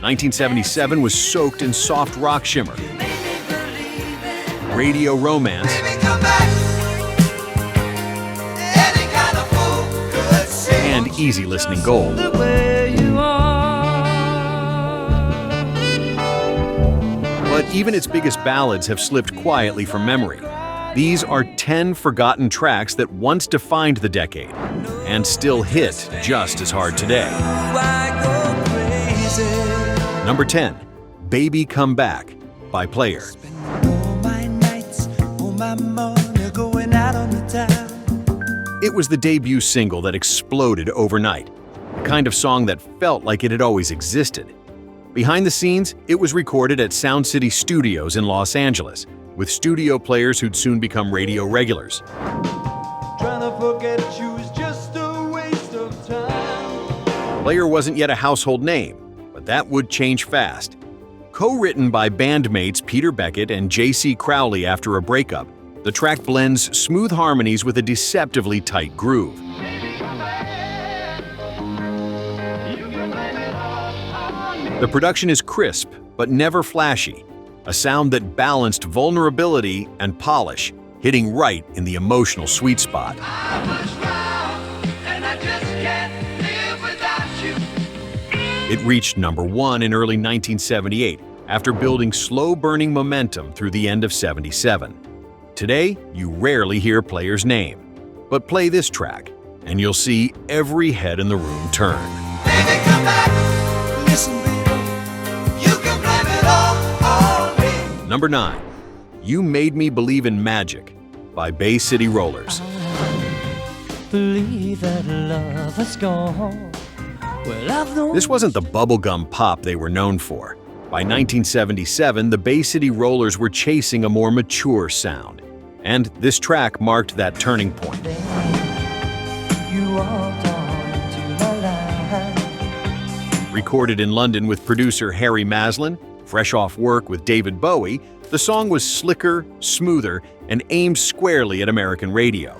1977 was soaked in soft rock shimmer, radio romance, and easy listening gold. But even its biggest ballads have slipped quietly from memory. These are 10 forgotten tracks that once defined the decade and still hit just as hard today. Number 10, Baby Come Back by Player. It was the debut single that exploded overnight, the kind of song that felt like it had always existed. Behind the scenes, it was recorded at Sound City Studios in Los Angeles, with studio players who'd soon become radio regulars. Player wasn't yet a household name, but that would change fast. Co-written by bandmates Peter Beckett and J.C. Crowley after a breakup, the track blends smooth harmonies with a deceptively tight groove. The production is crisp, but never flashy, a sound that balanced vulnerability and polish, hitting right in the emotional sweet spot. It reached number 1 in early 1978 after building slow-burning momentum through the end of '77. Today, you rarely hear Player's name, but play this track, and you'll see every head in the room turn. Baby, come back. Listen, baby, you can blame it all on me. Number 9, You Made Me Believe in Magic by Bay City Rollers. Believe that love has gone. Well, This wasn't the bubblegum pop they were known for. By 1977, the Bay City Rollers were chasing a more mature sound, and this track marked that turning point. You walked onto my life. Recorded in London with producer Harry Maslin, fresh off work with David Bowie, the song was slicker, smoother, and aimed squarely at American radio.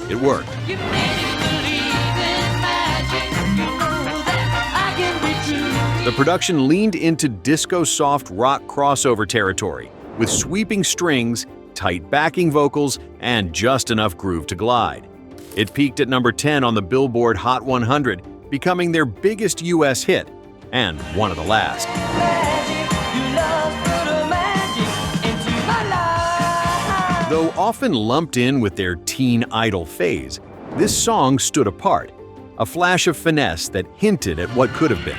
It worked. You made me believe in magic. You know that I can be true. The production leaned into disco-soft rock crossover territory, with sweeping strings, tight backing vocals, and just enough groove to glide. It peaked at number 10 on the Billboard Hot 100, becoming their biggest U.S. hit, and one of the last. Magic, you love put a magic into my life. Though often lumped in with their teen idol phase, this song stood apart, a flash of finesse that hinted at what could have been.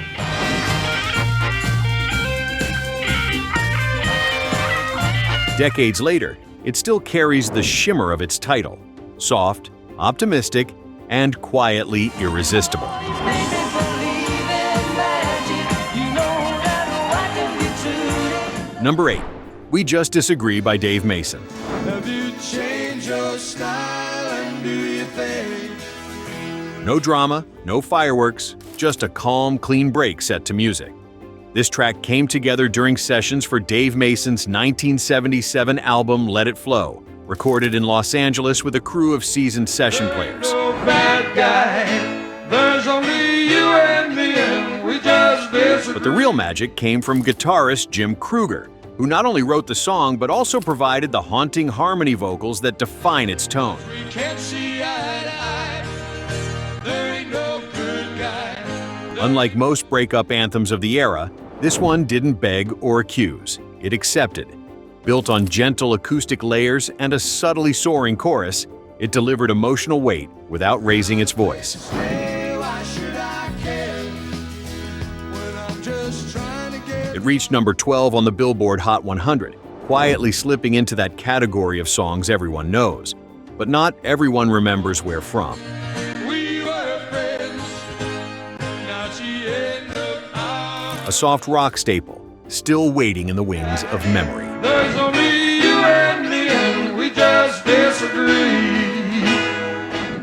Decades later, it still carries the shimmer of its title, soft, optimistic, and quietly irresistible. Made me believe in magic. You know that I can be true. Number 8, We Just Disagree by Dave Mason. Have you changed your style and do you think? No drama, no fireworks, just a calm, clean break set to music. This track came together during sessions for Dave Mason's 1977 album Let It Flow, recorded in Los Angeles with a crew of seasoned session players. No bad guy. There's only you and me, and we just disagree. But the real magic came from guitarist Jim Kruger, who not only wrote the song but also provided the haunting harmony vocals that define its tone. We can't see eye to eye. There ain't no good guy. Unlike most breakup anthems of the era, this one didn't beg or accuse. It accepted. Built on gentle acoustic layers and a subtly soaring chorus, it delivered emotional weight without raising its voice. Hey, why should I care when I'm just trying to get It reached number 12 on the Billboard Hot 100, quietly slipping into that category of songs everyone knows. But not everyone remembers where from. we were friends. Now she ended up out. A soft rock staple, still waiting in the wings of memory. There's only you and me, and we just disagree.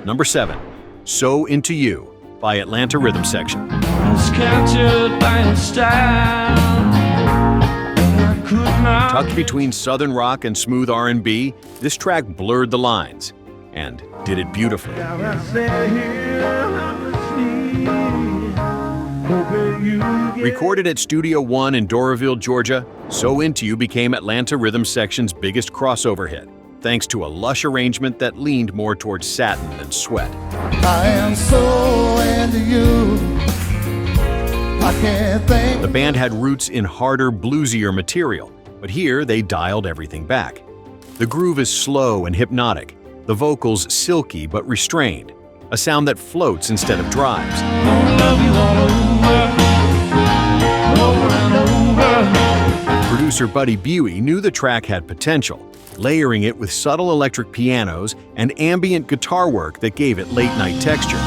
Number 7, So Into You by Atlanta Rhythm Section. Was captured by your style. I could not. Tucked between southern rock and smooth R&B, this track blurred the lines and did it beautifully. Recorded at Studio One in Doraville, Georgia, So Into You became Atlanta Rhythm Section's biggest crossover hit, thanks to a lush arrangement that leaned more towards satin than sweat. I am so into you. I can't think. The band had roots in harder, bluesier material, but here they dialed everything back. The groove is slow and hypnotic, the vocals silky but restrained, a sound that floats instead of drives. Producer Buddy Buey knew the track had potential, layering it with subtle electric pianos and ambient guitar work that gave it late-night texture.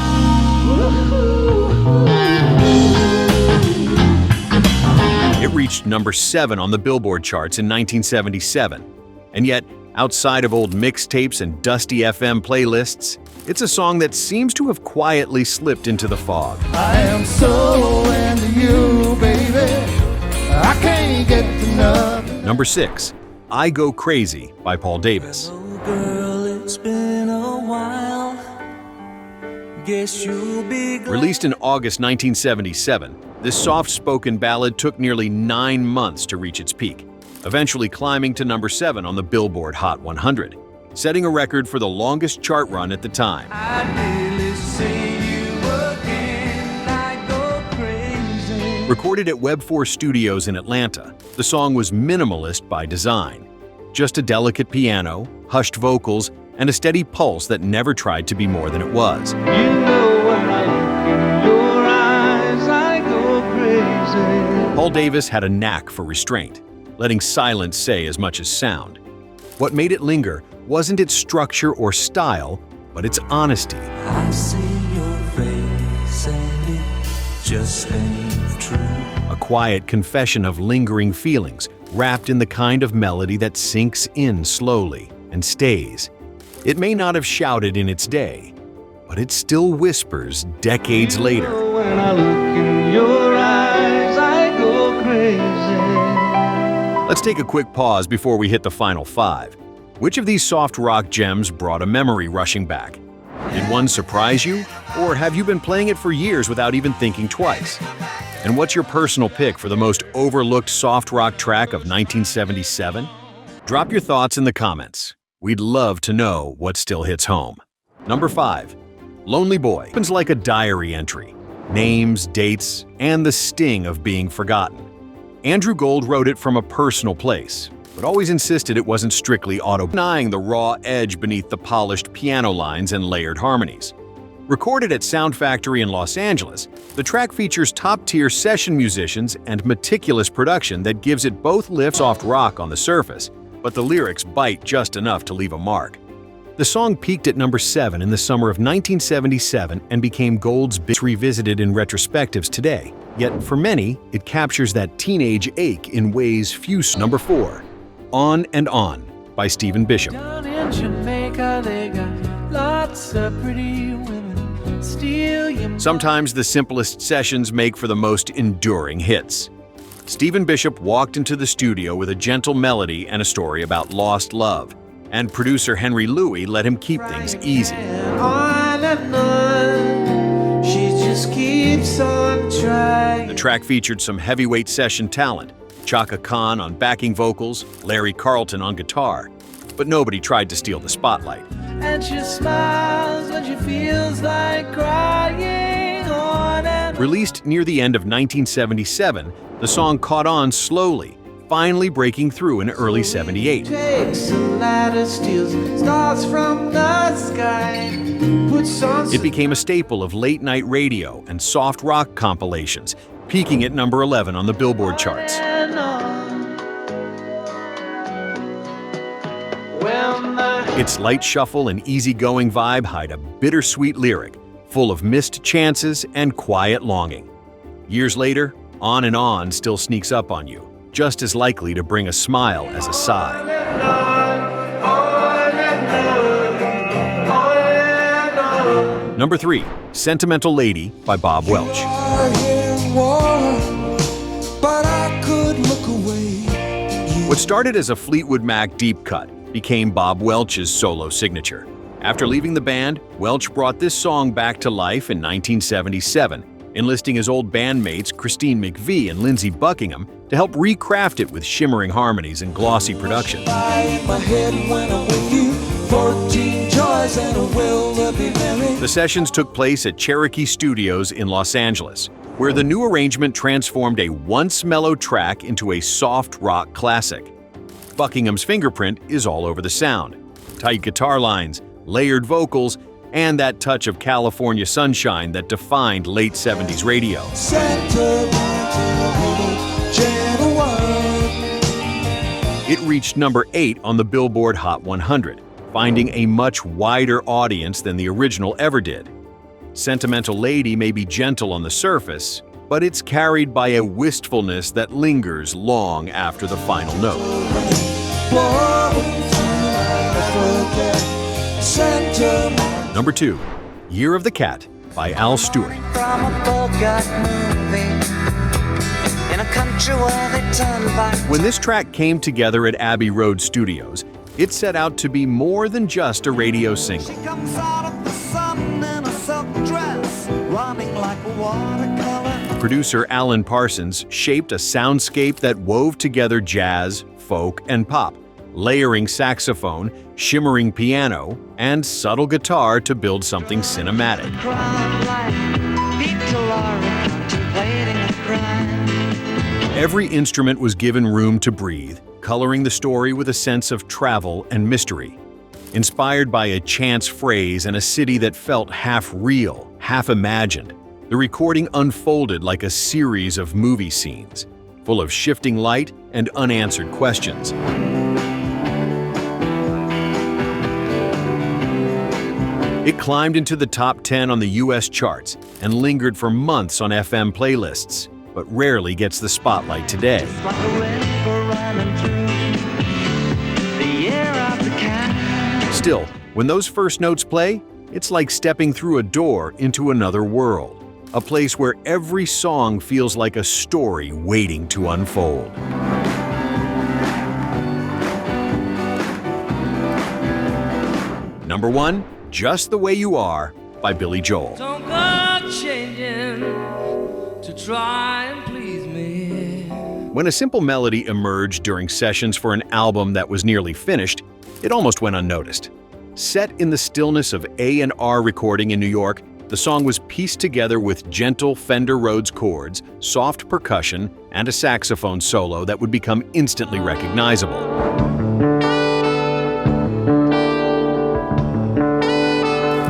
It reached number 7 on the Billboard charts in 1977, and yet, outside of old mixtapes and dusty FM playlists, it's a song that seems to have quietly slipped into the fog. I am so into you, baby. I can't get enough. Number 6, I Go Crazy by Paul Davis. Oh, girl, it's been a while. Guess you'll be glad. Released in August 1977, this soft-spoken ballad took nearly 9 months to reach its peak, eventually climbing to number 7 on the Billboard Hot 100, setting a record for the longest chart run at the time. I'd really see you again. I go crazy. Recorded at Web 4 Studios in Atlanta, the song was minimalist by design. Just a delicate piano, hushed vocals, and a steady pulse that never tried to be more than it was. You know when I look in your eyes, I go crazy. Paul Davis had a knack for restraint, letting silence say as much as sound. What made it linger wasn't its structure or style, but its honesty. I see your face and it just ain't true. A quiet confession of lingering feelings, wrapped in the kind of melody that sinks in slowly and stays. It may not have shouted in its day, but it still whispers decades later. When I look in your eyes, I go crazy. Let's take a quick pause before we hit the final 5. Which of these soft rock gems brought a memory rushing back? Did one surprise you, or have you been playing it for years without even thinking twice? And what's your personal pick for the most overlooked soft rock track of 1977? Drop your thoughts in the comments. We'd love to know what still hits home. Number 5. Lonely Boy opens like a diary entry. Names, dates, and the sting of being forgotten. Andrew Gold wrote it from a personal place, but always insisted it wasn't strictly denying the raw edge beneath the polished piano lines and layered harmonies. Recorded at Sound Factory in Los Angeles, the track features top-tier session musicians and meticulous production that gives it both lifts soft rock on the surface, but the lyrics bite just enough to leave a mark. The song peaked at number 7 in the summer of 1977 and became Gold's biggest, revisited in retrospectives today. Yet for many, it captures that teenage ache in ways few. Number 4. On and On by Stephen Bishop. Down in Jamaica, they got lots of pretty women. Steal your Sometimes the simplest sessions make for the most enduring hits. Stephen Bishop walked into the studio with a gentle melody and a story about lost love, and producer Henry Louis let him keep things easy. on and on. She just keeps on trying. The track featured some heavyweight session talent, Chaka Khan on backing vocals, Larry Carlton on guitar, but nobody tried to steal the spotlight. And she smiles when she feels like crying on and Released near the end of 1977, the song caught on slowly, finally breaking through in early '78. takes a ladder, steals stars from the sky, puts on It became a staple of late-night radio and soft rock compilations, peaking at number 11 on the Billboard charts. and on. When the Its light shuffle and easygoing vibe hide a bittersweet lyric, full of missed chances and quiet longing. Years later, On and On still sneaks up on you, just as likely to bring a smile as a sigh. Number 3, Sentimental Lady by Bob Welch. What started as a Fleetwood Mac deep cut became Bob Welch's solo signature. After leaving the band, Welch brought this song back to life in 1977 enlisting his old bandmates Christine McVie and Lindsey Buckingham to help recraft it with shimmering harmonies and glossy production. My head when I'm with you, 14 joys and a will to be merry. The sessions took place at Cherokee Studios in Los Angeles, where the new arrangement transformed a once mellow track into a soft rock classic. Buckingham's fingerprint is all over the sound. Tight guitar lines, layered vocals, and that touch of California sunshine that defined late 70s radio. It reached number 8 on the Billboard Hot 100, finding a much wider audience than the original ever did. Sentimental Lady may be gentle on the surface, but it's carried by a wistfulness that lingers long after the final note. Number 2, Year of the Cat by Al Stewart. From a Bogart movie in a country where they turn back. When this track came together at Abbey Road Studios, it set out to be more than just a radio single. She comes out of the sun in a silk dress, running like a watercolor. Producer Alan Parsons shaped a soundscape that wove together jazz, folk, and pop, layering saxophone, shimmering piano, and subtle guitar to build something cinematic. Crime like Peter Laura contemplating a crime. Every instrument was given room to breathe, coloring the story with a sense of travel and mystery. Inspired by a chance phrase and a city that felt half real, half imagined, the recording unfolded like a series of movie scenes, full of shifting light and unanswered questions. It climbed into the top 10 on the US charts and lingered for months on FM playlists, but rarely gets the spotlight today. Like a river running through the year of the cat. Still, when those first notes play, it's like stepping through a door into another world, a place where every song feels like a story waiting to unfold. Number 1, Just the Way You Are by Billy Joel. Don't go changing to try and please me. When a simple melody emerged during sessions for an album that was nearly finished, it almost went unnoticed. Set in the stillness of A&R recording in New York, the song was pieced together with gentle Fender Rhodes chords, soft percussion, and a saxophone solo that would become instantly recognizable.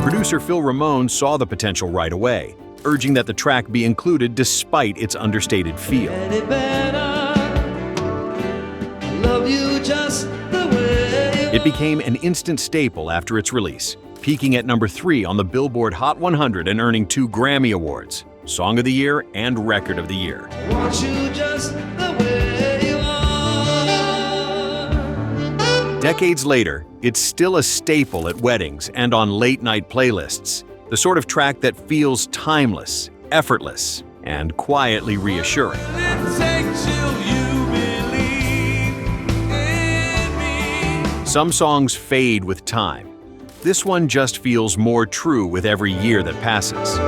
Producer Phil Ramone saw the potential right away, urging that the track be included despite its understated feel. Eddie better love you just the way It became an instant staple after its release, peaking at number 3 on the Billboard Hot 100 and earning 2 Grammy Awards, Song of the Year and Record of the Year. I want you just the way you are. Decades later, it's still a staple at weddings and on late-night playlists, the sort of track that feels timeless, effortless, and quietly reassuring. It takes till you believe in me. Some songs fade with time. This one just feels more true with every year that passes.